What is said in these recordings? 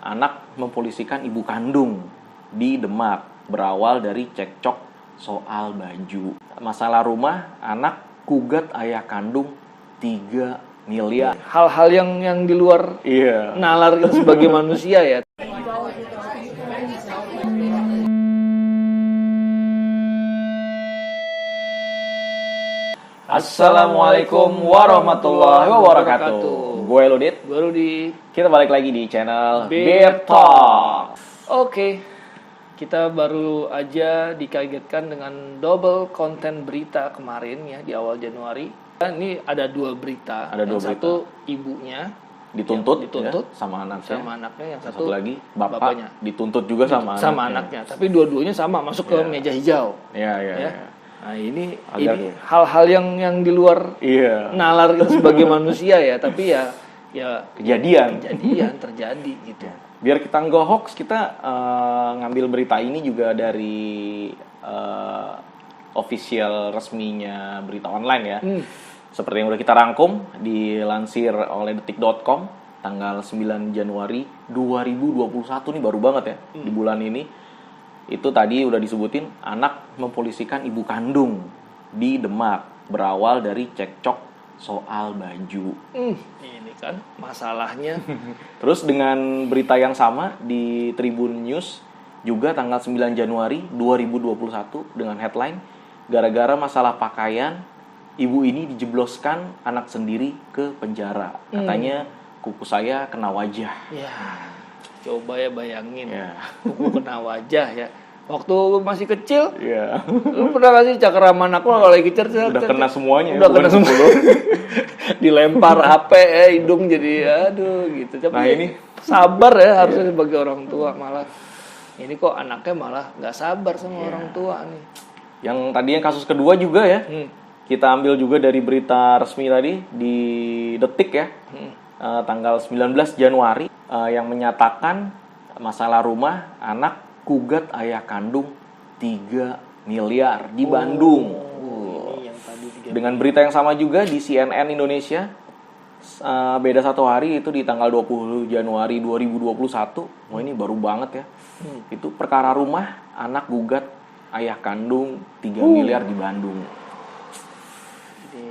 anak mempolisikan ibu kandung di Demak. Berawal dari cekcok soal baju. Masalah rumah, anak gugat ayah kandung 3 miliar. Hal-hal yang di luar nalar kita sebagai manusia ya. Assalamualaikum warahmatullahi wabarakatuh. Gue Ludit. Gue Rudi. Kita balik lagi di channel Beer Talk. Oke, kita baru aja dikagetkan dengan double konten berita kemarin ya di awal Januari. Ini ada 2 berita. Ada 2 berita. Satu ibunya dituntut ya, sama anaknya. yang satu lagi bapaknya dituntut juga sama anaknya. Tapi dua-duanya sama masuk ke meja hijau. Iya. Nah ini hal-hal yang di luar nalar kita sebagai manusia ya, tapi ya kejadian terjadi gitu. Biar kita nggak hoax, kita ngambil berita ini juga dari official resminya berita online ya. Seperti yang udah kita rangkum, dilansir oleh detik.com tanggal 9 Januari 2021 nih, baru banget ya di bulan ini. Itu tadi udah disebutin, anak mempolisikan ibu kandung di Demak. Berawal dari cekcok soal baju. Ini kan masalahnya. Terus dengan berita yang sama di Tribun News juga tanggal 9 Januari 2021 dengan headline, gara-gara masalah pakaian, ibu ini dijebloskan anak sendiri ke penjara. Katanya kuku saya kena wajah. Ya, coba ya bayangin. Kuku kena wajah ya. Waktu masih kecil, lu pernah kasih cakram anak lo kalau lagi kecil? Udah kena semuanya. Udah kena semua. Dilempar HP hidung jadi aduh gitu. Tapi nah ini sabar ya harusnya sebagai orang tua, malah ini kok anaknya malah nggak sabar sama orang tua nih. Yang tadi yang kasus kedua juga ya, kita ambil juga dari berita resmi tadi di Detik ya, tanggal 19 Januari yang menyatakan masalah rumah, anak gugat ayah kandung 3 miliar di Bandung. Dengan berita yang sama juga di CNN Indonesia, beda 1 hari, itu di tanggal 20 Januari 2021. Wah, ini baru banget ya. Itu perkara rumah, anak gugat ayah kandung 3 miliar di Bandung.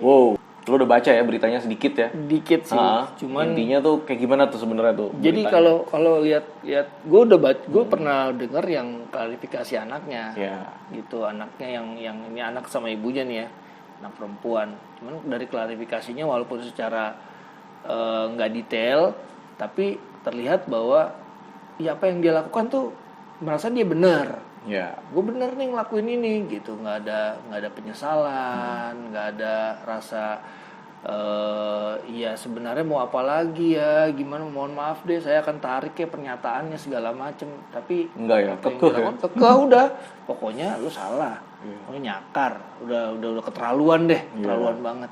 Wow, lu udah baca ya beritanya sedikit ya? Dikit sih. Cuman intinya tuh kayak gimana tuh sebenarnya tuh? Jadi kalau lihat gue pernah dengar yang klarifikasi anaknya. Gitu, anaknya yang ini anak sama ibunya nih ya, anak perempuan. Cuman dari klarifikasinya walaupun secara nggak detail, tapi terlihat bahwa ya apa yang dia lakukan tuh merasa dia benar. Gue bener nih ngelakuin ini gitu, nggak ada penyesalan, nggak ada rasa ya sebenarnya mau apa lagi ya, gimana, mohon maaf deh saya akan tarik ya pernyataannya segala macem. Tapi enggak ya, kekeh udah, pokoknya lu salah, lu nyakar, udah keterlaluan deh, keterlaluan banget.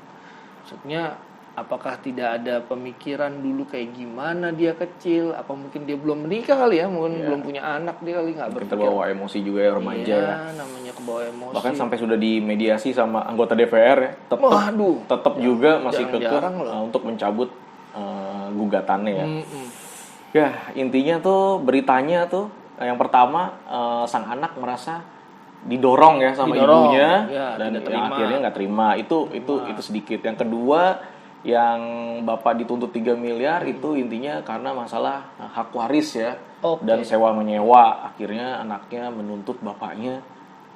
Maksudnya apakah tidak ada pemikiran dulu kayak gimana dia kecil? Apa mungkin dia belum menikah kali ya? Mungkin belum punya anak dia kali, nggak berpikir. Kita bawa emosi juga ya remaja ya. Namanya kebawa emosi. Bahkan sampai sudah dimediasi sama anggota DPR ya. Tetap juga masih kekeh untuk mencabut gugatannya ya. Ya, intinya tuh beritanya tuh yang pertama, sang anak merasa didorong ya sama ibunya dan akhirnya nggak terima. Itu sedikit. Yang kedua, yang bapak dituntut 3 miliar itu intinya karena masalah hak waris ya, dan sewa menyewa. Akhirnya anaknya menuntut bapaknya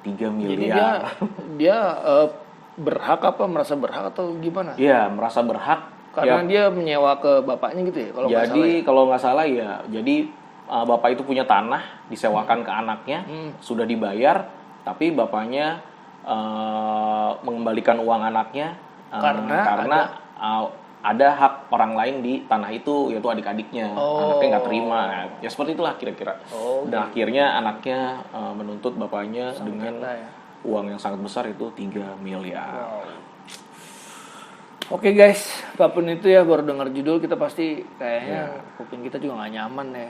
3 miliar. Jadi dia berhak apa, merasa berhak atau gimana? Iya, merasa berhak karena dia menyewa ke bapaknya gitu ya, kalau nggak salah ya. Jadi bapak itu punya tanah disewakan ke anaknya, sudah dibayar, tapi bapaknya mengembalikan uang anaknya karena ada hak orang lain di tanah itu, yaitu adik-adiknya. Anaknya nggak terima. Ya seperti itulah kira-kira. Dan akhirnya anaknya menuntut bapaknya dengan uang yang sangat besar, itu 3 miliar. Oke guys, apapun itu ya, baru dengar judul kita pasti kayaknya kuping kita juga nggak nyaman ya.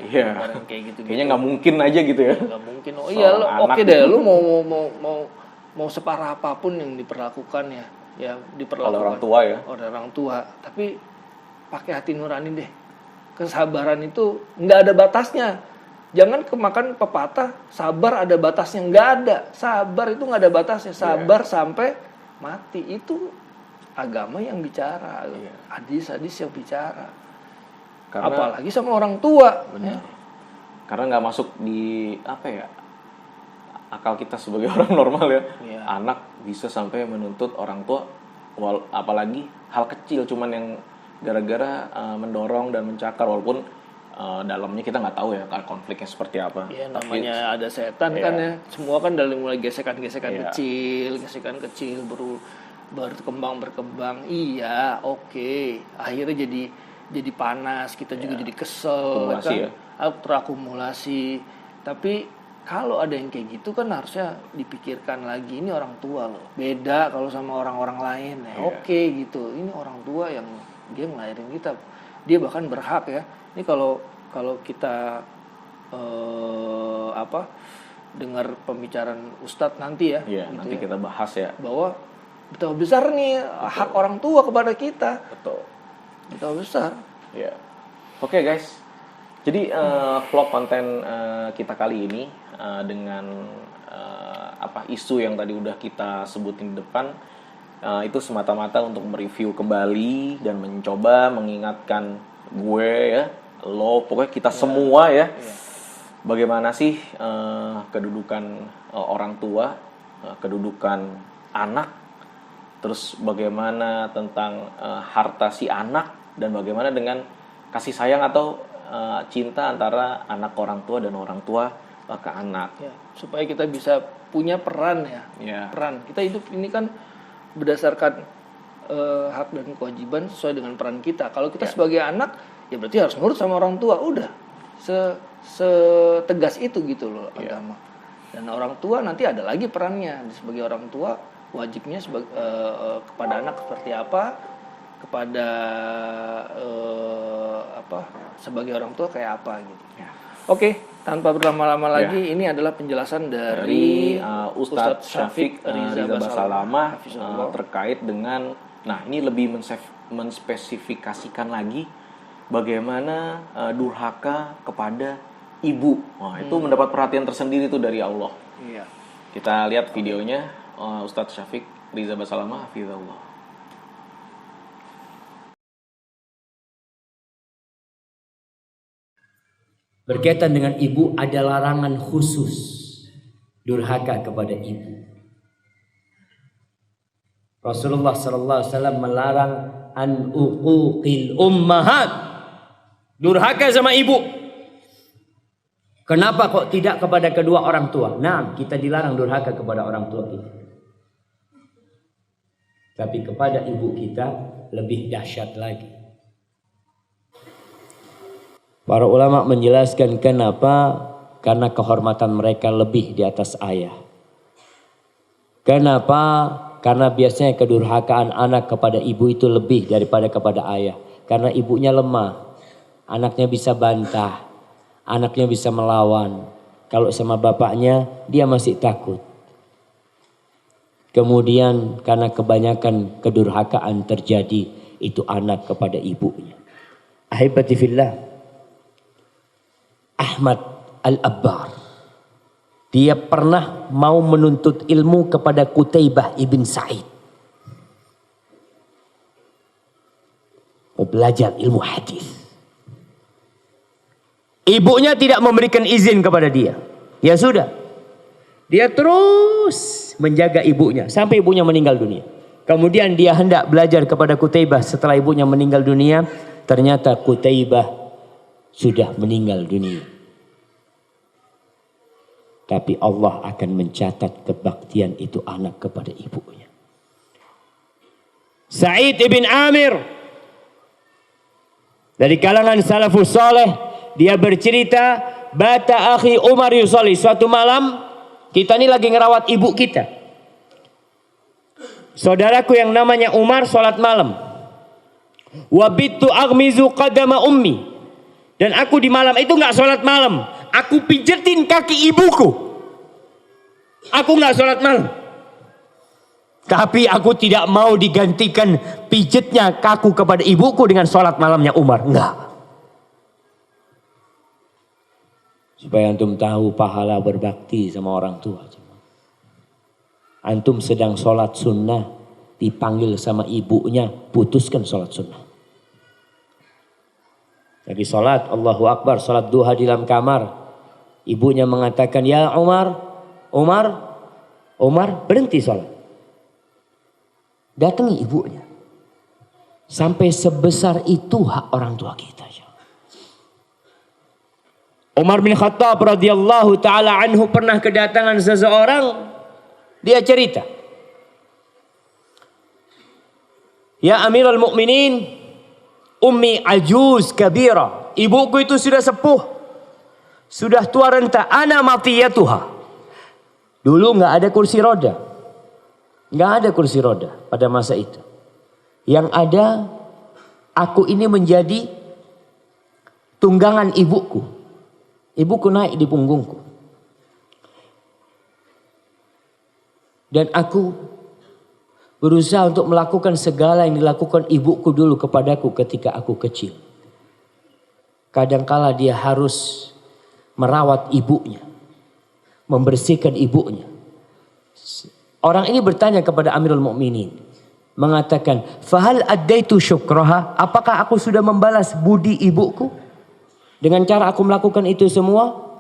Kayak gitu. Kayaknya nggak mungkin aja gitu ya. Nggak mungkin. Oke deh, lu mau separah apapun yang diperlakukan ya diperlakukan oleh orang tua ya. Oleh orang tua, tapi pakai hati nurani deh. kesabaran itu nggak ada batasnya. Jangan kemakan pepatah sabar ada batasnya, nggak ada. Sabar itu nggak ada batasnya. Sabar sampai mati, itu agama yang bicara, hadis-hadis yang bicara. Karena, apalagi sama orang tua. Benar. Karena nggak masuk di akal kita sebagai orang normal ya. Anak bisa sampai menuntut orang tua, apalagi hal kecil, cuman yang gara-gara mendorong dan mencakar, walaupun dalamnya kita nggak tahu ya konfliknya seperti apa. Iya, namanya ada setan kan ya. Semua kan dari mulai gesekan-gesekan kecil berkembang. Iya, oke. Akhirnya jadi panas, kita juga jadi kesel kan. Terakumulasi. Tapi kalau ada yang kayak gitu kan harusnya dipikirkan lagi, ini orang tua loh. Beda kalau sama orang-orang lain ya. Oke gitu. Ini orang tua yang dia ngelahirin kita. Dia bahkan berhak ya. Ini kalau kita dengar pembicaraan Ustadz nanti ya, gitu nanti kita bahas ya, bahwa betapa besar nih hak orang tua kepada kita. Betul. Betapa besar. Ya. Oke guys. Jadi vlog konten kita kali ini dengan isu yang tadi udah kita sebutin di depan, itu semata-mata untuk mereview kembali dan mencoba mengingatkan gue ya, lo, pokoknya kita semua ya, bagaimana sih kedudukan orang tua, kedudukan anak, terus bagaimana tentang harta si anak, dan bagaimana dengan kasih sayang atau cinta antara anak orang tua dan orang tua ke anak. Ya, supaya kita bisa punya peran ya. Peran kita hidup ini kan berdasarkan hak dan kewajiban sesuai dengan peran kita. Kalau kita sebagai anak, ya berarti harus nurut sama orang tua. Udah, setegas itu gitu loh agama. Dan orang tua nanti ada lagi perannya sebagai orang tua, wajibnya kepada anak seperti apa, kepada sebagai orang tua kayak apa gitu. Oke, tanpa berlama-lama lagi, ini adalah penjelasan dari Ustadz Syafiq Riza Basalamah terkait dengan, ini lebih menspesifikasikan lagi bagaimana durhaka kepada ibu. Itu mendapat perhatian tersendiri tuh dari Allah. Iya. Kita lihat videonya Ustadz Syafiq Riza Basalamah, hafizahullah. Berkaitan dengan ibu, ada larangan khusus durhaka kepada ibu. Rasulullah SAW melarang an uquqil ummahat, durhaka sama ibu. Kenapa kok tidak kepada kedua orang tua? Nah, kita dilarang durhaka kepada orang tua kita. Tapi kepada ibu kita lebih dahsyat lagi. Para ulama menjelaskan kenapa, karena kehormatan mereka lebih di atas ayah. Kenapa? Karena biasanya kedurhakaan anak kepada ibu itu lebih daripada kepada ayah. Karena ibunya lemah, anaknya bisa bantah, anaknya bisa melawan. Kalau sama bapaknya dia masih takut. Kemudian karena kebanyakan kedurhakaan terjadi, itu anak kepada ibunya. Ahibati fillah, Ahmad Al-Abbar, dia pernah mau menuntut ilmu kepada Qutaibah ibn Sa'id. Mau belajar ilmu hadis. Ibunya tidak memberikan izin kepada dia. Ya sudah, dia terus menjaga ibunya sampai ibunya meninggal dunia. Kemudian dia hendak belajar kepada Qutaibah setelah ibunya meninggal dunia. Ternyata Qutaibah sudah meninggal dunia. Tapi Allah akan mencatat kebaktian itu anak kepada ibunya. Sa'id ibn Amir, dari kalangan salafus saleh, dia bercerita, bata akhi Umar yusolli. Suatu malam, kita ini lagi ngerawat ibu kita. Saudaraku yang namanya Umar sholat malam. Wabittu aghmizu qadama ummi. Dan aku di malam itu gak sholat malam. Aku pijetin kaki ibuku. Aku gak sholat malam. Tapi aku tidak mau digantikan pijetnya kaku kepada ibuku dengan sholat malamnya Umar. Enggak. Supaya antum tahu pahala berbakti sama orang tua. Antum sedang sholat sunnah, dipanggil sama ibunya, putuskan sholat sunnah. Lagi sholat, Allahu Akbar, sholat duha di dalam kamar. Ibunya mengatakan, ya Umar, berhenti sholat. Datangi ibunya. Sampai sebesar itu hak orang tua kita. Umar bin Khattab radhiyallahu taala anhu pernah kedatangan seseorang, dia cerita, ya Amirul Mukminin, ummi ajuz kabira, ibuku itu sudah sepuh, sudah tua renta, ana matiyatuha. Dulu nggak ada kursi roda, pada masa itu. Yang ada, aku ini menjadi tunggangan ibuku. Ibuku naik di punggungku. Dan aku berusaha untuk melakukan segala yang dilakukan ibuku dulu kepadaku ketika aku kecil. Kadangkala dia harus merawat ibunya, membersihkan ibunya. Orang ini bertanya kepada Amirul Mukminin, mengatakan, "Fahal addaitu syukraha?" Apakah aku sudah membalas budi ibuku dengan cara aku melakukan itu semua?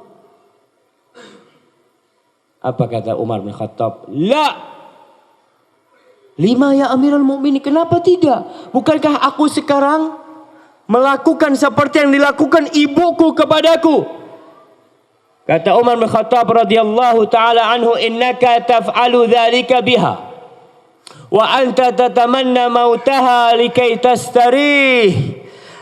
Apa kata Umar bin Khattab? La. 5 ya Amirul Mukminin, kenapa tidak? Bukankah aku sekarang melakukan seperti yang dilakukan ibuku kepadaku? Kata Umar bin Khattab radhiyallahu taala anhu, innaka taf'alu dzalika biha wa anta tatamanna mautaha likai tastarih.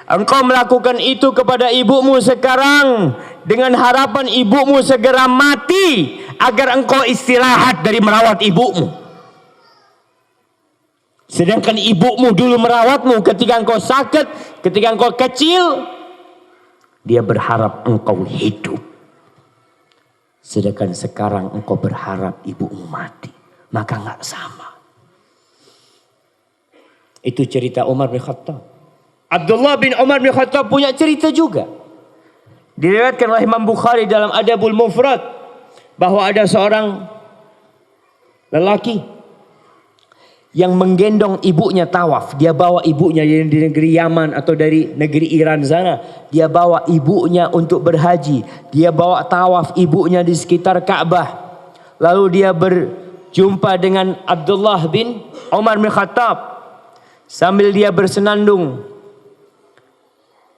Engkau melakukan itu kepada ibumu sekarang dengan harapan ibumu segera mati agar engkau istirahat dari merawat ibumu. Sedangkan ibumu dulu merawatmu ketika engkau sakit, ketika engkau kecil, dia berharap engkau hidup. Sedangkan sekarang engkau berharap ibumu mati, maka nggak sama. Itu cerita Umar bin Khattab. Abdullah bin Umar bin Khattab punya cerita juga. Diriwayatkan oleh Imam Bukhari dalam Adabul Mufrad bahwa ada seorang lelaki yang menggendong ibunya tawaf. Dia bawa ibunya dari negeri Yaman atau dari negeri Iran sana. Dia bawa ibunya untuk berhaji. Dia bawa tawaf ibunya di sekitar Ka'bah. Lalu dia berjumpa dengan Abdullah bin Umar bin Khattab. Sambil dia bersenandung,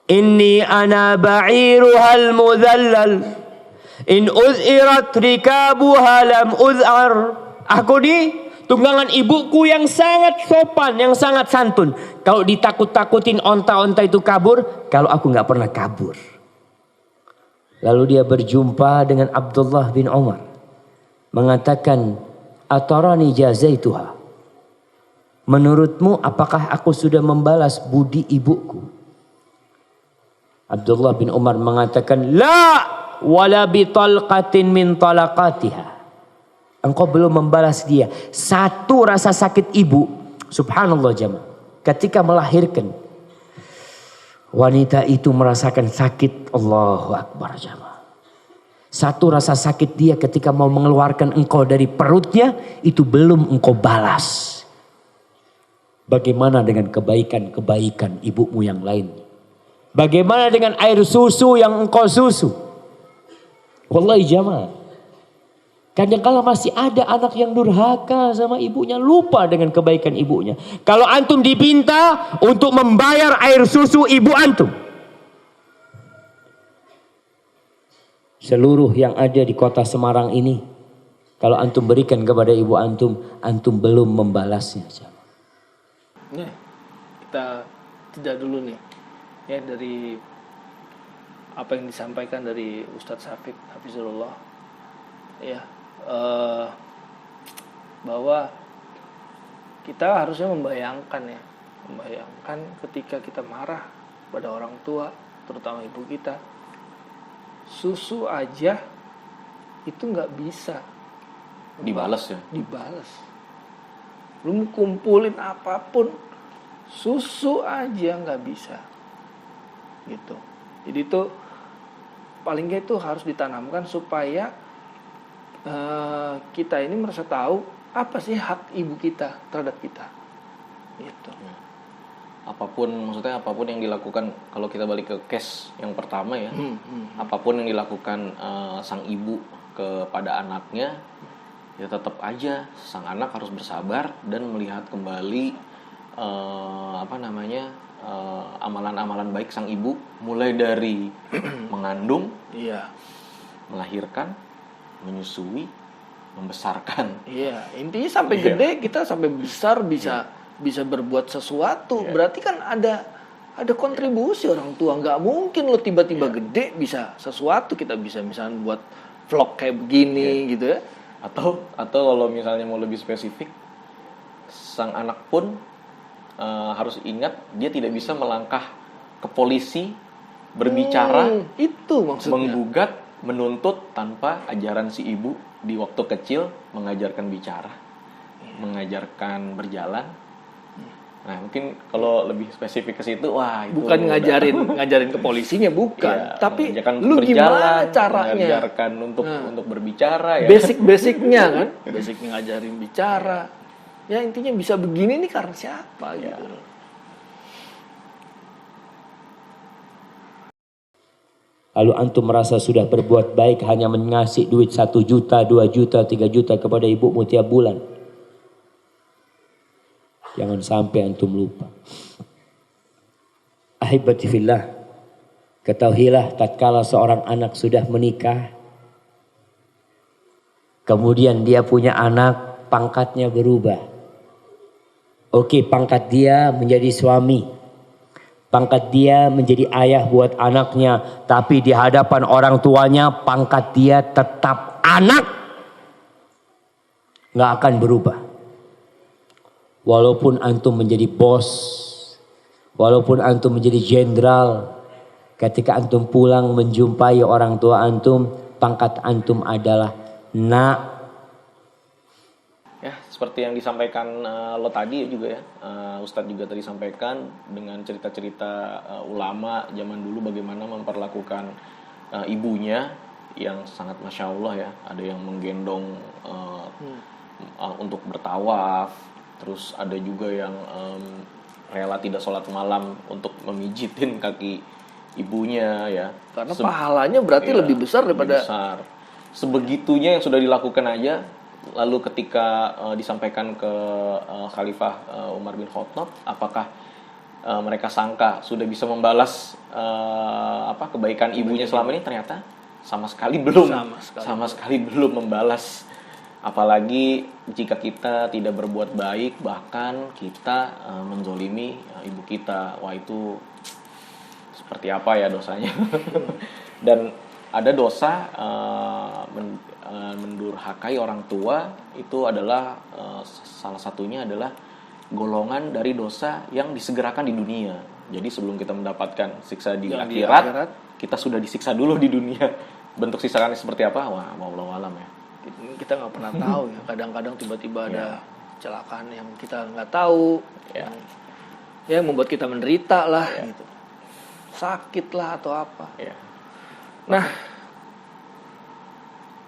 inni ana ba'iruhal mudhallal in uz'irat rikabuha lam uz'ar. Aku ni tunggangan ibuku yang sangat sopan, yang sangat santun. Kalau ditakut-takutin onta-onta itu kabur, kalau aku nggak pernah kabur. Lalu dia berjumpa dengan Abdullah bin Umar, mengatakan, atarani jazaituha. Menurutmu apakah aku sudah membalas budi ibuku? Abdullah bin Umar mengatakan, la wala bi talqatin min talaqatiha. Engkau belum membalas dia satu rasa sakit ibu. Subhanallah jemaah. Ketika melahirkan, wanita itu merasakan sakit. Allahu Akbar jemaah. Satu rasa sakit dia ketika mau mengeluarkan engkau dari perutnya, itu belum engkau balas. Bagaimana dengan kebaikan-kebaikan ibumu yang lain? Bagaimana dengan air susu yang engkau susu? Wallahi jamaah, kadang-kala masih ada anak yang durhaka sama ibunya, lupa dengan kebaikan ibunya. Kalau antum dipinta untuk membayar air susu ibu antum, seluruh yang ada di kota Semarang ini, kalau antum berikan kepada ibu antum, antum belum membalasnya. Nih, kita tidak dulu nih ya dari apa yang disampaikan dari Ustadz Syafiq Hafizullah ya, bahwa kita harusnya membayangkan ketika kita marah pada orang tua, terutama ibu kita, susu aja itu nggak bisa dibalas ya, belum kumpulin apapun, susu aja nggak bisa gitu. Jadi itu paling nggak itu harus ditanamkan supaya kita ini merasa tahu apa sih hak ibu kita terhadap kita. Gitu. Maksudnya apapun yang dilakukan, kalau kita balik ke case yang pertama ya, apapun yang dilakukan sang ibu kepada anaknya, ya tetap aja sang anak harus bersabar dan melihat kembali amalan-amalan baik sang ibu, mulai dari mengandung, melahirkan, menyusui, membesarkan. Iya, intinya sampai gede kita sampai besar bisa berbuat sesuatu. Berarti kan ada kontribusi orang tua. Nggak mungkin lo tiba-tiba gede bisa sesuatu. Kita bisa misalnya buat vlog kayak begini gitu ya. Atau kalau misalnya mau lebih spesifik, sang anak pun harus ingat dia tidak bisa melangkah ke polisi berbicara, itu maksudnya, menggugat, menuntut tanpa ajaran si ibu di waktu kecil, mengajarkan bicara, mengajarkan berjalan. Nah, mungkin kalau lebih spesifik ke situ, wah itu bukan ngajarin ke polisinya, bukan. Tapi lu gimana caranya? Mengajarkan untuk berbicara ya. Basic-basicnya kan, basicnya ngajarin bicara. Ya intinya bisa begini nih karena siapa gitu. Lalu antum merasa sudah berbuat baik hanya mengasih duit 1 juta, 2 juta, 3 juta kepada ibumu tiap bulan. Jangan sampai antum lupa. Ahibati fillah, ketahuilah tatkala seorang anak sudah menikah, kemudian dia punya anak, pangkatnya berubah. Oke, pangkat dia menjadi suami, pangkat dia menjadi ayah buat anaknya, tapi di hadapan orang tuanya pangkat dia tetap anak, nggak akan berubah. Walaupun antum menjadi bos, walaupun antum menjadi jenderal, ketika antum pulang menjumpai orang tua antum, pangkat antum adalah nak. Ya, seperti yang disampaikan lo tadi juga ya, Ustadz juga tadi sampaikan dengan cerita-cerita ulama zaman dulu bagaimana memperlakukan ibunya yang sangat masya Allah ya. Ada yang menggendong untuk bertawaf, terus ada juga yang rela tidak sholat malam untuk memijitin kaki ibunya ya. Karena pahalanya berarti lebih besar daripada. Lebih besar. Sebegitunya yang sudah dilakukan aja. Lalu ketika disampaikan ke Khalifah Umar bin Khattab, apakah mereka sangka sudah bisa membalas kebaikan ibunya selama ini? Ternyata sama sekali belum membalas. Apalagi jika kita tidak berbuat baik, bahkan kita menzolimi ibu kita. Wah, itu seperti apa ya dosanya? Dan ada dosa mendurhakai orang tua, itu adalah salah satunya adalah golongan dari dosa yang disegerakan di dunia. Jadi sebelum kita mendapatkan siksa di akhirat, kita sudah disiksa dulu di dunia. Bentuk siksaannya seperti apa? Wah, wallahu alam ya. Kita nggak pernah tahu ya. Kadang-kadang tiba-tiba ada kecelakaan yang kita nggak tahu, yang membuat kita menderita lah, gitu. Sakit lah atau apa. Nah,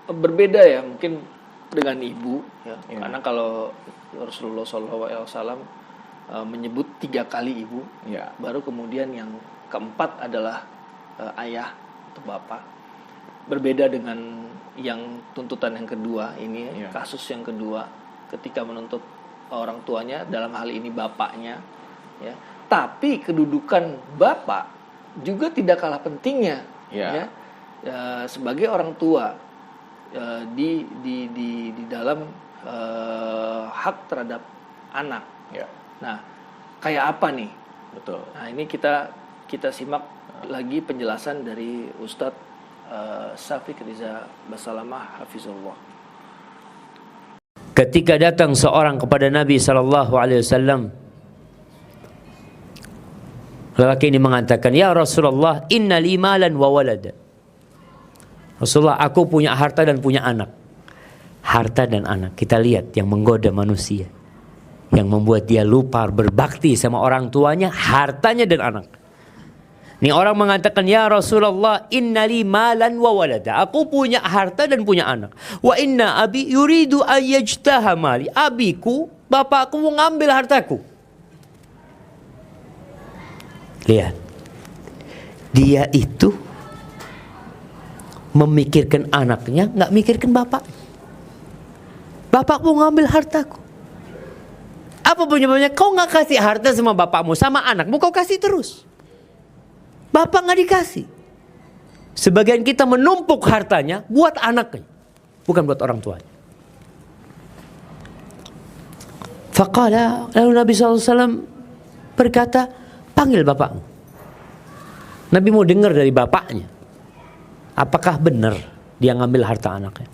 berbeda ya mungkin dengan ibu ya. Karena kalau Rasulullah SAW menyebut 3 kali ibu, baru kemudian yang keempat adalah ayah atau bapak. Berbeda dengan yang tuntutan yang kedua ini, kasus yang kedua ketika menuntut orang tuanya, dalam hal ini bapaknya ya. Tapi kedudukan bapak juga tidak kalah pentingnya ya. Sebagai orang tua di dalam hak terhadap anak. Nah, kayak apa nih? Betul. Nah, ini kita simak lagi penjelasan dari Ustadz Syafiq Riza Basalamah Hafizullah. Ketika datang seorang kepada Nabi SAW, lelaki ini mengatakan, "Ya Rasulullah, inna li malan wa walada." Rasulullah, aku punya harta dan punya anak. Harta dan anak, kita lihat yang menggoda manusia, yang membuat dia lupa berbakti sama orang tuanya, hartanya dan anak. Ini orang mengatakan, ya Rasulullah, innali malan wa walada. Aku punya harta dan punya anak. Wa inna abi yuridu ayyajtaha mali. Abiku, bapakku mau ngambil hartaku. Lihat. Dia itu memikirkan anaknya, nggak mikirkan bapak. Bapak mau ngambil hartaku. Apa penyebabnya? Kau nggak kasih harta sama bapakmu, sama anakmu kau kasih terus. Bapak nggak dikasih. Sebagian kita menumpuk hartanya buat anaknya, bukan buat orang tuanya. Faqala, lalu Nabi SAW berkata, panggil bapakmu. Nabi mau dengar dari bapaknya, apakah benar dia ngambil harta anaknya.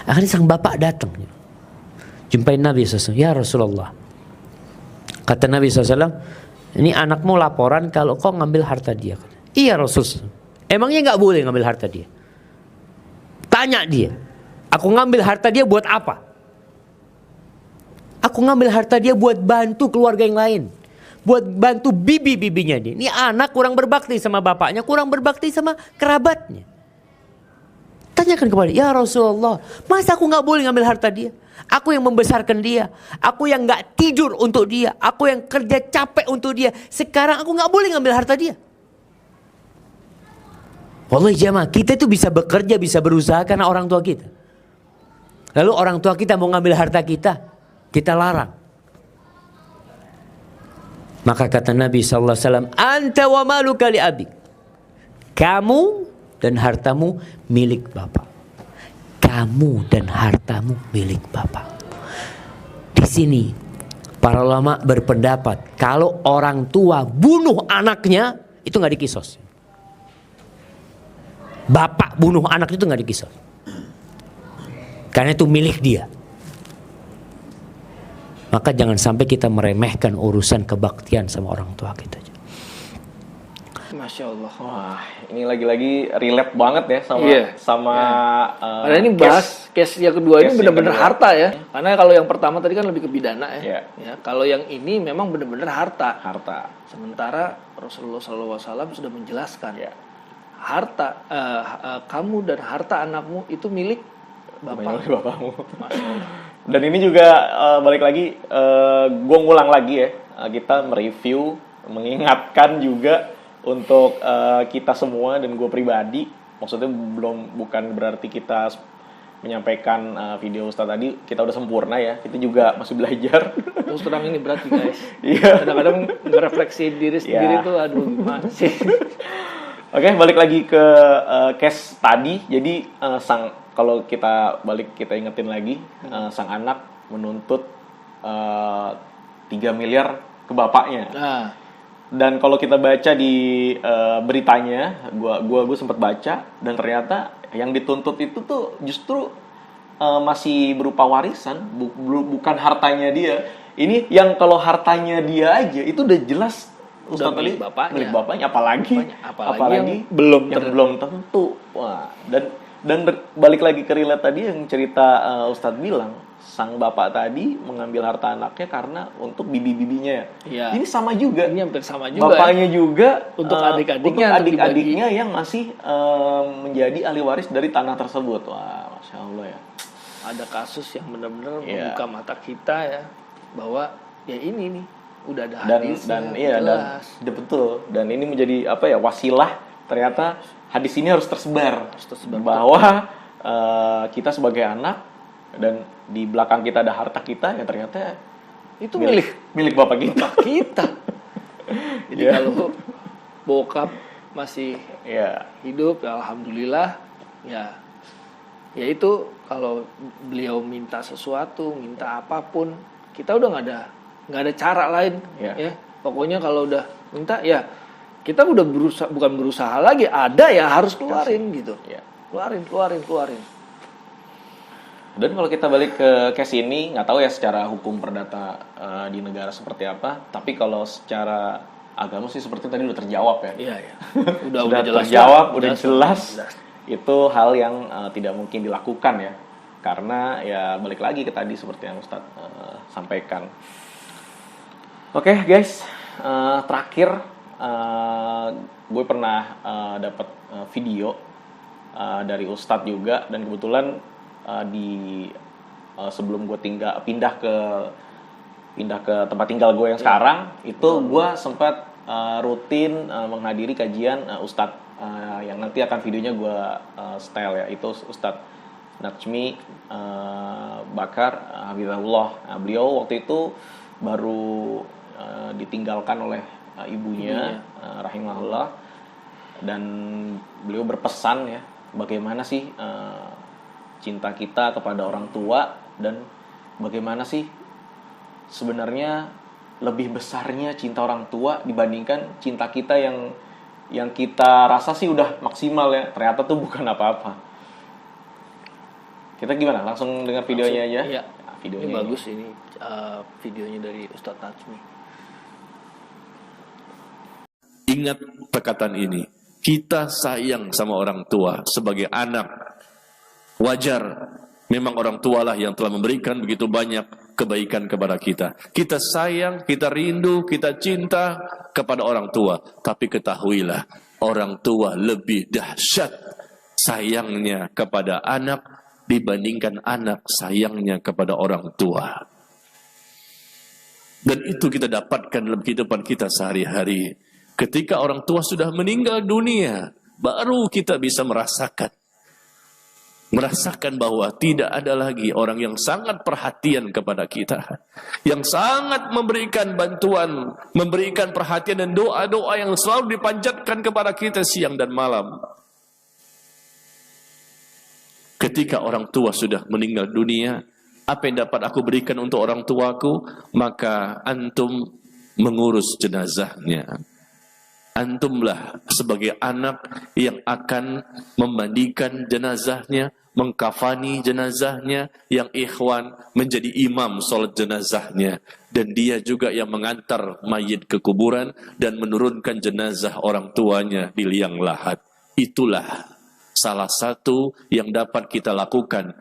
Akhirnya sang bapak datang, jumpain Nabi SAW. Ya Rasulullah, kata Nabi SAW, ini anakmu laporan kalau kau ngambil harta dia. Iya Rasul. Emangnya nggak boleh ngambil harta dia? Tanya dia. Aku ngambil harta dia buat apa? Aku ngambil harta dia buat bantu keluarga yang lain. Buat bantu bibi-bibinya dia. Ini anak kurang berbakti sama bapaknya, kurang berbakti sama kerabatnya. Tanyakan kepada dia, ya Rasulullah, masa aku nggak boleh ngambil harta dia? Aku yang membesarkan dia, aku yang nggak tidur untuk dia, aku yang kerja capek untuk dia. Sekarang aku nggak boleh ngambil harta dia. Wallahi jamaah, kita itu bisa bekerja, bisa berusaha karena orang tua kita. Lalu orang tua kita mau ngambil harta kita, kita larang. Maka kata Nabi SAW, anta wa maluka li abik. Kamu dan hartamu milik bapak. Kamu dan hartamu milik bapak. Di sini para ulama berpendapat kalau orang tua bunuh anaknya itu nggak dikisos. Bapak bunuh anak itu nggak dikisos. Karena itu milik dia. Maka jangan sampai kita meremehkan urusan kebaktian sama orang tua kita. Masya Allah. Wah, ini lagi-lagi relate banget ya sama Karena ini bahas case yang kedua ini benar-benar harta ya. Karena kalau yang pertama tadi kan lebih ke pidana ya. Ya, kalau yang ini memang benar-benar harta. Sementara Rasulullah SAW sudah menjelaskan harta kamu dan harta anakmu itu milik bapakmu. Dan ini juga balik lagi, gue ngulang lagi ya, kita mereview, mengingatkan juga untuk kita semua dan gue pribadi, maksudnya bukan berarti kita menyampaikan video Ustadz tadi kita udah sempurna ya, kita juga masih belajar. Terus terang ini berarti guys. Kadang-kadang ngerefleksi diri sendiri tuh, aduh gimana sih. Oke, balik lagi ke case tadi. Jadi kalau kita ingetin lagi, sang anak menuntut 3 miliar ke bapaknya. Dan kalau kita baca di beritanya, gue sempat baca, dan ternyata yang dituntut itu tuh justru masih berupa warisan, bukan hartanya dia. Ini yang kalau hartanya dia aja itu udah jelas udah milik bapaknya, apalagi yang belum tentu. Wah, dan balik lagi ke relate tadi yang cerita Ustadz bilang, sang bapak tadi mengambil harta anaknya karena untuk bibi-bibinya. Ya. Ini sama juga. Ini hampir sama juga. Bapaknya juga untuk adik-adiknya yang masih menjadi ahli waris dari tanah tersebut. Wah, Masya Allah ya. Ada kasus yang benar-benar membuka mata kita ya, bahwa ya ini nih udah ada hadis dan betul. Dan ini menjadi wasilah, ternyata hadis ini harus tersebar bahwa kita sebagai anak dan di belakang kita ada harta kita, ya ternyata itu milik bapak kita. Jadi kalau bokap masih hidup, ya alhamdulillah ya itu kalau beliau minta sesuatu, minta apapun, kita udah nggak ada cara lain ya. Pokoknya kalau udah minta ya kita udah bukan berusaha lagi, ada ya harus keluarin gitu. Keluarin. Dan kalau kita balik ke case ini, nggak tahu ya secara hukum perdata di negara seperti apa, tapi kalau secara agama sih seperti tadi udah terjawab ya. Iya. Udah terjawab, udah jelas. Itu hal yang tidak mungkin dilakukan ya, karena ya balik lagi ke tadi seperti yang Ustadz sampaikan. Oke guys, terakhir gue pernah dapat video dari Ustadz juga, dan kebetulan sebelum gue pindah ke tempat tinggal gue yang sekarang itu gue sempat rutin menghadiri kajian Ustadz yang nanti akan videonya gue style ya, itu Ustadz Najmi Bakar Hafizahullah. Nah, beliau waktu itu baru ditinggalkan oleh ibunya rahimahullah, dan beliau berpesan ya, bagaimana sih cinta kita kepada orang tua, dan bagaimana sih sebenarnya lebih besarnya cinta orang tua dibandingkan cinta kita yang kita rasa sih udah maksimal ya, ternyata tuh bukan apa-apa. Kita gimana? Langsung dengar videonya aja? Iya. Nah, videonya ini bagus ini videonya dari Ustadz Najmi. Ingat perkataan ini. Kita sayang sama orang tua sebagai anak. Wajar. Memang orang tua lah yang telah memberikan begitu banyak kebaikan kepada kita. Kita sayang, kita rindu, kita cinta kepada orang tua. Tapi ketahuilah, orang tua lebih dahsyat sayangnya kepada anak dibandingkan anak sayangnya kepada orang tua. Dan itu kita dapatkan dalam kehidupan kita sehari-hari. Ketika orang tua sudah meninggal dunia, baru kita bisa merasakan bahwa tidak ada lagi orang yang sangat perhatian kepada kita, yang sangat memberikan bantuan, memberikan perhatian dan doa-doa yang selalu dipanjatkan kepada kita siang dan malam. Ketika orang tua sudah meninggal dunia, apa yang dapat aku berikan untuk orang tuaku? Maka antum mengurus jenazahnya. Antumlah sebagai anak yang akan memandikan jenazahnya, mengkafani jenazahnya, yang ikhwan menjadi imam salat jenazahnya, dan dia juga yang mengantar mayit ke kuburan dan menurunkan jenazah orang tuanya di liang lahat. Itulah salah satu yang dapat kita lakukan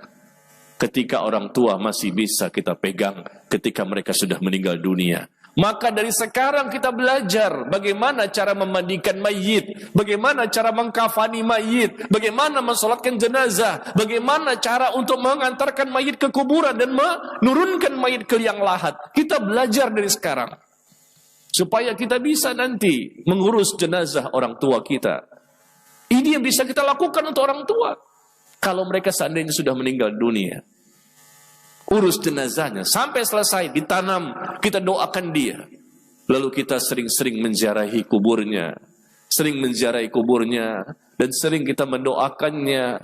ketika orang tua masih bisa kita pegang ketika mereka sudah meninggal dunia. Maka dari sekarang kita belajar bagaimana cara memandikan mayit, bagaimana cara mengkafani mayit, bagaimana mensolatkan jenazah, bagaimana cara untuk mengantarkan mayit ke kuburan dan menurunkan mayit ke liang lahat. Kita belajar dari sekarang supaya kita bisa nanti mengurus jenazah orang tua kita. Ini yang bisa kita lakukan untuk orang tua. Kalau mereka seandainya sudah meninggal dunia, urus jenazahnya sampai selesai, ditanam, kita doakan dia. Lalu kita sering-sering menziarahi kuburnya, dan sering kita mendoakannya,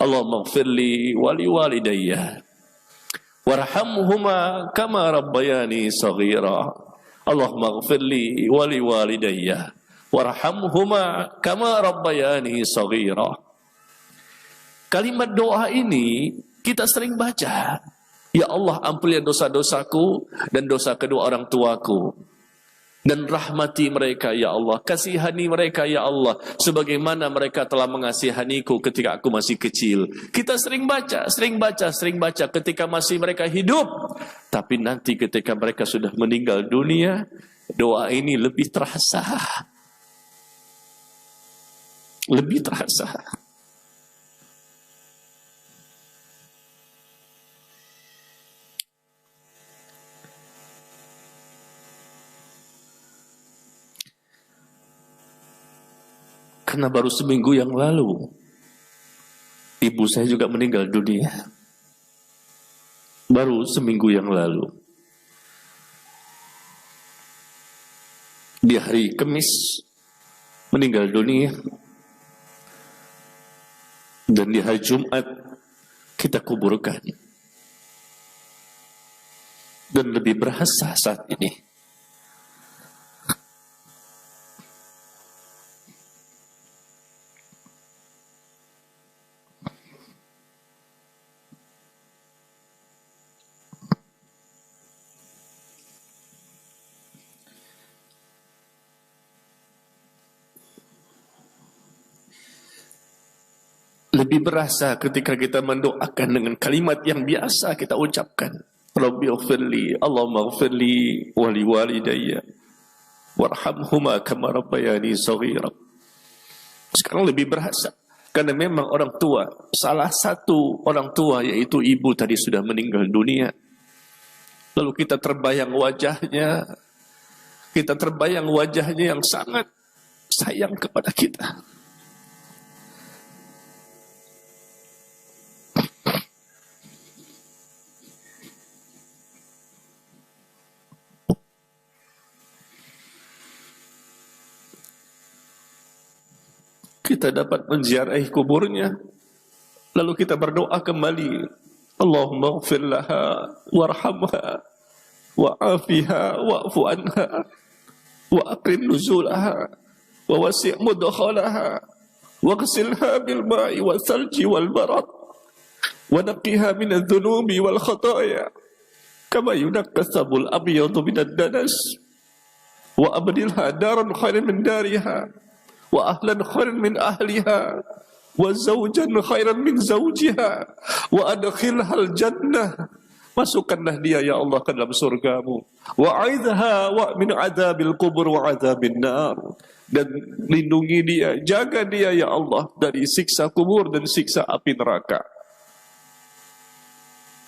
Allahumma ighfirli wali walidayya warhamhuma kama rabbayani saghira. Allahumma ighfirli wali walidayya warhamhuma kama rabbayani saghira. Kalimat doa ini kita sering baca. Ya Allah, ampunilah dosa-dosaku dan dosa kedua orang tuaku. Dan rahmati mereka ya Allah. Kasihani mereka ya Allah. Sebagaimana mereka telah mengasihaniku ketika aku masih kecil. Kita sering baca ketika masih mereka hidup. Tapi nanti ketika mereka sudah meninggal dunia, doa ini lebih terasa. Lebih terasa. Karena baru seminggu yang lalu ibu saya juga meninggal dunia. Baru seminggu yang lalu. Di hari Kamis meninggal dunia. Dan di hari Jumat kita kuburkan. Dan lebih berasa saat ini. Lebih berasa ketika kita mendoakan dengan kalimat yang biasa kita ucapkan. Rabbi ighfirli, Allahumma ighfirli wali walidayya warhamhuma kama rabbayani shaghira. Sekarang lebih berasa karena memang orang tua, salah satu orang tua yaitu ibu tadi sudah meninggal dunia. Lalu kita terbayang wajahnya yang sangat sayang kepada kita. Kita dapat menziarahi kuburnya, lalu kita berdoa kembali, Allahumma ighfir laha warhamha wa'afiha wa'fu anha wa aqrim nuzulaha wa wasi' mudkhalaha waghsilha bil ma'i wal thalji wal barad wa naqqiha min adh-dhunubi wal khataaya kama yunqqa ath-thawbul abyadu min ad-danas wa abdilha daran khairan min dariha wa ahlan khairan min ahliha wa zawjan khairan min zawjiha wa adkhilhal jannah. Masukkanlah dia ya Allah ke dalam surgamu. Wa aidha wa min adzabil kubur wa adzabin nar. Dan lindungi dia, jaga dia ya Allah dari siksa kubur dan siksa api neraka.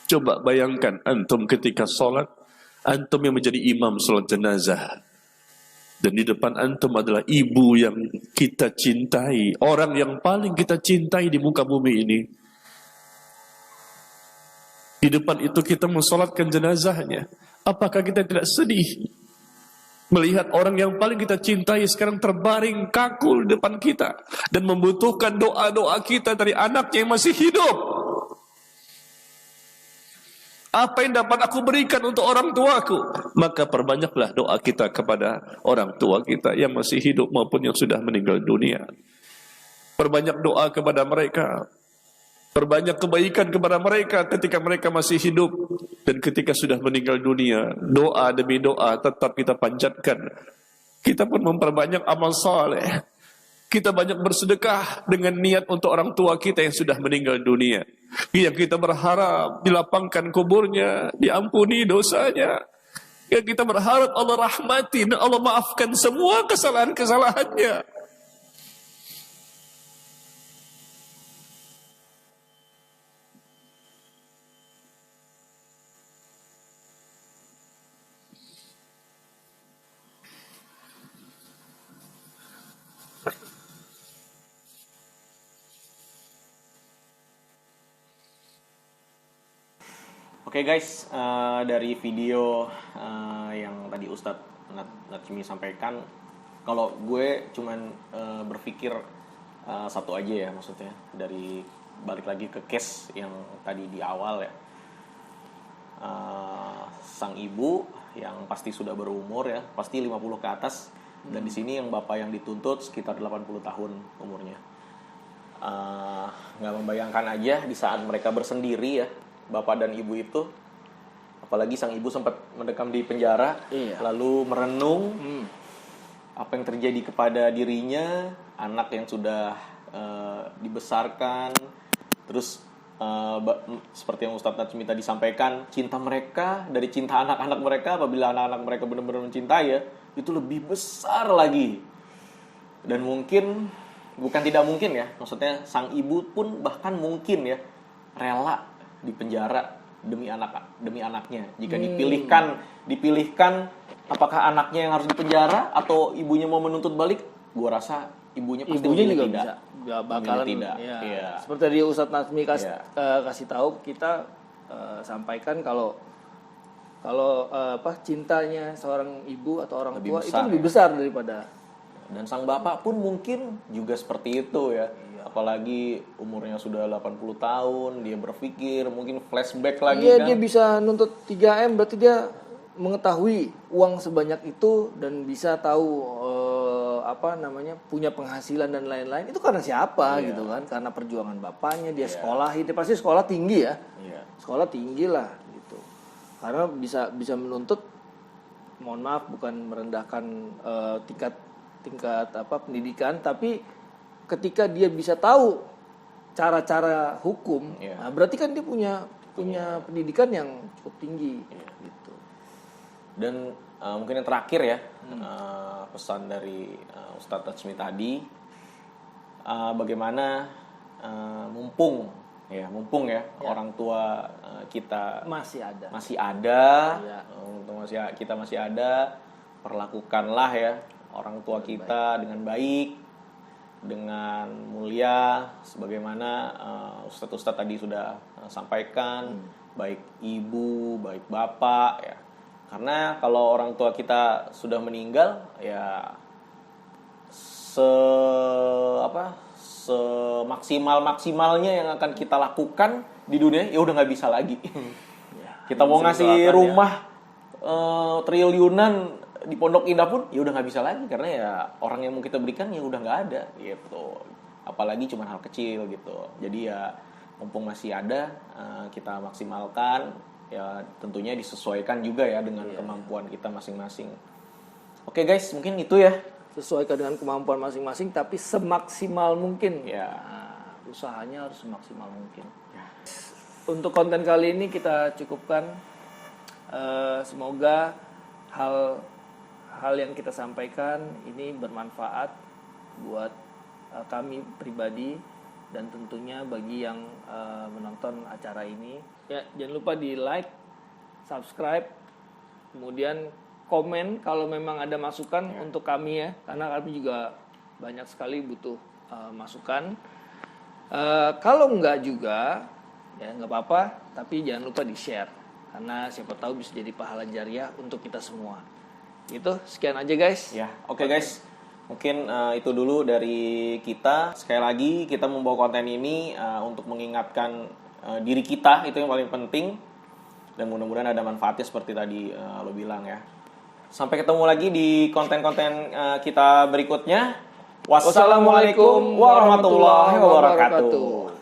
Coba bayangkan antum ketika sholat, antum yang menjadi imam sholat jenazah. Dan di depan antum adalah ibu yang kita cintai, orang yang paling kita cintai di muka bumi ini. Di depan itu kita mensolatkan jenazahnya. Apakah kita tidak sedih melihat orang yang paling kita cintai sekarang terbaring kaku di depan kita dan membutuhkan doa-doa kita dari anaknya yang masih hidup? Apa yang dapat aku berikan untuk orang tuaku? Maka perbanyaklah doa kita kepada orang tua kita yang masih hidup maupun yang sudah meninggal dunia. Perbanyak doa kepada mereka. Perbanyak kebaikan kepada mereka ketika mereka masih hidup. Dan ketika sudah meninggal dunia, doa demi doa tetap kita panjatkan. Kita pun memperbanyak amal saleh. Kita banyak bersedekah dengan niat untuk orang tua kita yang sudah meninggal dunia. Yang kita berharap dilapangkan kuburnya, diampuni dosanya. Yang kita berharap Allah rahmati dan Allah maafkan semua kesalahan-kesalahannya. Oke guys, dari video yang tadi Ustadz Najmi sampaikan, kalau gue cuman berpikir satu aja ya, maksudnya dari balik lagi ke case yang tadi di awal ya, sang ibu yang pasti sudah berumur ya, pasti 50 ke atas, dan di sini yang bapak yang dituntut sekitar 80 tahun umurnya. Nggak membayangkan aja di saat mereka bersendiri ya, bapak dan ibu itu, apalagi sang ibu sempat mendekam di penjara, lalu merenung apa yang terjadi kepada dirinya, anak yang sudah dibesarkan, terus seperti yang Ustadz Najmi tadi sampaikan, cinta mereka dari cinta anak-anak mereka, apabila anak-anak mereka benar-benar mencintai ya, itu lebih besar lagi. Dan mungkin, bukan tidak mungkin ya, maksudnya sang ibu pun bahkan mungkin ya rela di penjara demi anaknya. Jika dipilihkan apakah anaknya yang harus dipenjara atau ibunya mau menuntut balik, gua rasa ibunya pasti juga tidak. bisa bakalan tidak. Ya. Ya. Seperti tadi Ustadz Najmi kasih tahu, kita sampaikan kalau cintanya seorang ibu atau orang tua itu lebih besar daripada. Dan sang bapak pun mungkin juga seperti itu ya. Apalagi umurnya sudah 80 tahun, dia berpikir mungkin flashback lagi kan. Dia bisa nuntut 3M, berarti dia mengetahui uang sebanyak itu dan bisa tahu punya penghasilan dan lain-lain. Itu karena siapa gitu kan? Karena perjuangan bapaknya, dia sekolahin, dia pasti sekolah tinggi ya. Sekolah tinggi lah gitu. Karena bisa menuntut, mohon maaf bukan merendahkan tingkat pendidikan, tapi ketika dia bisa tahu cara-cara hukum, nah berarti kan dia punya pendidikan yang cukup tinggi gitu. Dan mungkin yang terakhir ya, pesan dari Ustadz Latsmi tadi, bagaimana mumpung ya orang tua kita masih ada ya. Untuk kita masih ada, perlakukanlah ya orang tua kita dengan baik, dengan mulia, sebagaimana Ustadz tadi sudah sampaikan, baik ibu, baik bapak ya. Karena kalau orang tua kita sudah meninggal ya semaksimalnya yang akan kita lakukan di dunia ya udah nggak bisa lagi. Kita mau ngasih rumah triliunan di Pondok Indah pun ya udah nggak bisa lagi, karena ya orang yang mau kita berikan ya udah nggak ada gitu. Apalagi cuma hal kecil gitu. Jadi ya mumpung masih ada, kita maksimalkan, ya tentunya disesuaikan juga ya dengan kemampuan kita masing-masing. Oke guys, mungkin itu ya. Sesuaikan dengan kemampuan masing-masing, tapi semaksimal mungkin. Ya. Usahanya harus semaksimal mungkin. Ya. Untuk konten kali ini kita cukupkan. Semoga hal yang kita sampaikan ini bermanfaat buat kami pribadi dan tentunya bagi yang menonton acara ini. Ya, jangan lupa di like, subscribe, kemudian komen kalau memang ada masukan untuk kami ya, karena kami juga banyak sekali butuh masukan. Kalau enggak juga ya nggak apa-apa, tapi jangan lupa di share karena siapa tahu bisa jadi pahala jariah untuk kita semua. Gitu, sekian aja guys. Ya, oke guys. Mungkin itu dulu dari kita. Sekali lagi kita membawa konten ini untuk mengingatkan diri kita, itu yang paling penting. Dan mudah-mudahan ada manfaatnya seperti tadi lo bilang ya. Sampai ketemu lagi di konten-konten kita berikutnya. Wassalamualaikum warahmatullahi wabarakatuh.